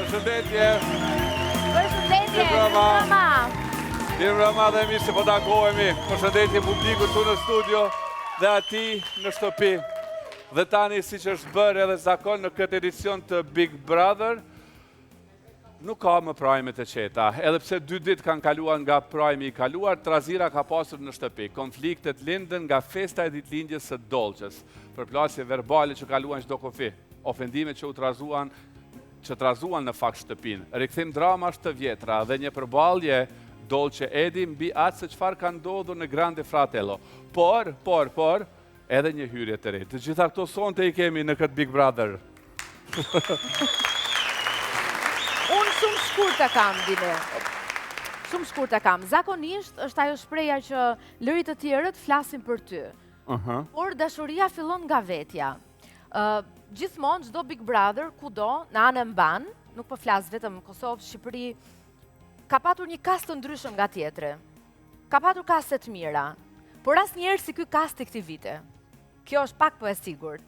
Përshëndetje. Përshëndetje, Mirë mbrëma dhe mirë se po takohemi. Përshëndetje publikut tu në studio dhe ati në shtëpi. Dhe tani, si që është bërë edhe zakon në këtë edicion të Big Brother, nuk ka më prajme të qeta. Edhe pse 2 ditë kanë kaluar nga prajme i kaluar, trazira ka pasur në shtëpi. Konfliktet lindën nga festa e ditëlindjes së Dolçës. Përplasje verbale që kaluan çdo kufi. Ofendime që trazuan në fakt shtëpin. Rikthim dramash të vjetra dhe një përballje Dolçe Edi mbi atë se çfarë ka ndodhur në Grande Fratello. Por, edhe një hyrje të re. Të gjitha këto sonte i kemi në këtë Big Brother. Unë shumë shkurtë kam, Dine. Shumë shkurtë kam. Zakonisht është ajo shpreha që lërit të tjerët flasin për ty. Por dashuria fillon nga vetja. Gjithmonë çdo Big Brother, kudo, në anën ban, nuk po flas vetëm në Kosovë, Shqipëri, ka patur një kast të ndryshëm nga tjetri. Ka patur kaste të mira, por asnjëherë si ky kast i këtij viti. Kjo është pak po e sigurt.